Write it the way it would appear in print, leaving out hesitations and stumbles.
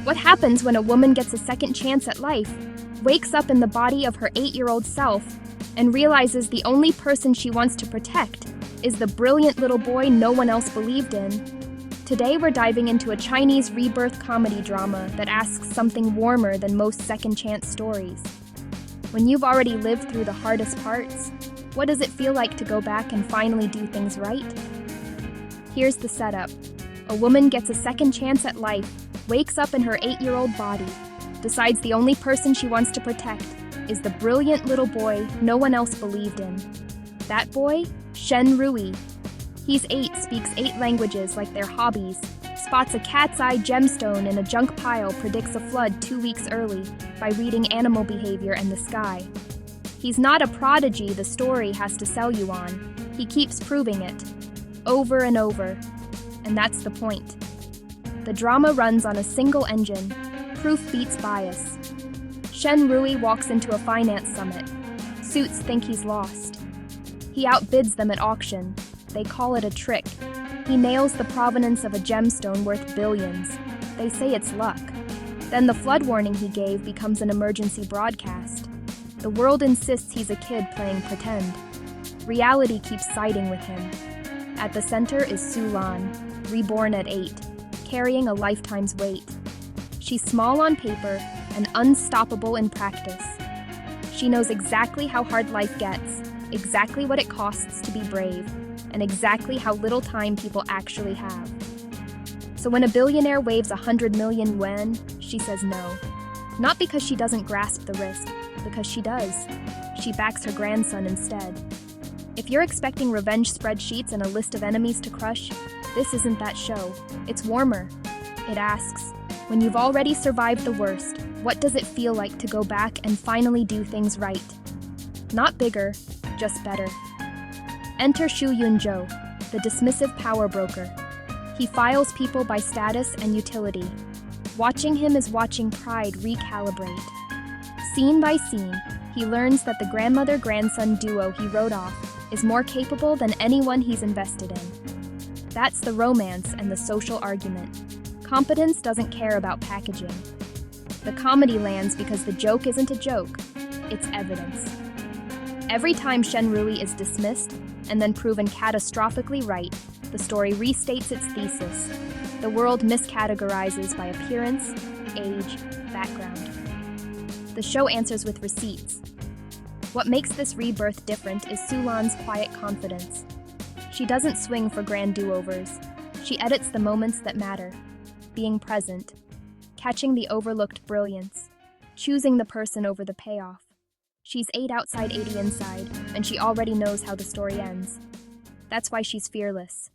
What happens when a woman gets a second chance at life, wakes up in the body of her 8-year-old self, and realizes the only person she wants to protect is the brilliant little boy no one else believed in? Today we're diving into a Chinese rebirth comedy drama that asks something warmer than most second chance stories. When you've already lived through the hardest parts, what does it feel like to go back and finally do things right? Here's the setup. A woman gets a second chance at life, wakes up in her 8-year-old body, decides the only person she wants to protect is the brilliant little boy no one else believed in. That boy? Shen Rui. He's 8, speaks 8 languages like they're hobbies, spots a cat's eye gemstone in a junk pile, predicts a flood 2 weeks early by reading animal behavior and the sky. He's not a prodigy the story has to sell you on. He keeps proving it, over and over. And that's the point. The drama runs on a single engine. Proof beats bias. Shen Rui walks into a finance summit. Suits think he's lost. He outbids them at auction. They call it a trick. He nails the provenance of a gemstone worth billions. They say it's luck. Then the flood warning he gave becomes an emergency broadcast. The world insists he's a kid playing pretend. Reality keeps siding with him. At the center is Su Lan, reborn at 8, carrying a lifetime's weight. She's small on paper and unstoppable in practice. She knows exactly how hard life gets, exactly what it costs to be brave, and exactly how little time people actually have. So when a billionaire waves 100 million yuan, she says no. Not because she doesn't grasp the risk, because she does. She backs her grandson instead. If you're expecting revenge spreadsheets and a list of enemies to crush, this isn't that show. It's warmer. It asks, when you've already survived the worst, what does it feel like to go back and finally do things right? Not bigger, just better. Enter Xu Yunzhou, the dismissive power broker. He files people by status and utility. Watching him is watching pride recalibrate. Scene by scene, he learns that the grandmother-grandson duo he wrote off is more capable than anyone he's invested in. That's the romance and the social argument. Competence doesn't care about packaging. The comedy lands because the joke isn't a joke, it's evidence. Every time Shen Rui is dismissed and then proven catastrophically right, the story restates its thesis. The world miscategorizes by appearance, age, background. The show answers with receipts. What makes this rebirth different is Su Lan's quiet confidence. She doesn't swing for grand do-overs. She edits the moments that matter, being present, catching the overlooked brilliance, choosing the person over the payoff. She's 8 outside, 80 inside, and she already knows how the story ends. That's why she's fearless.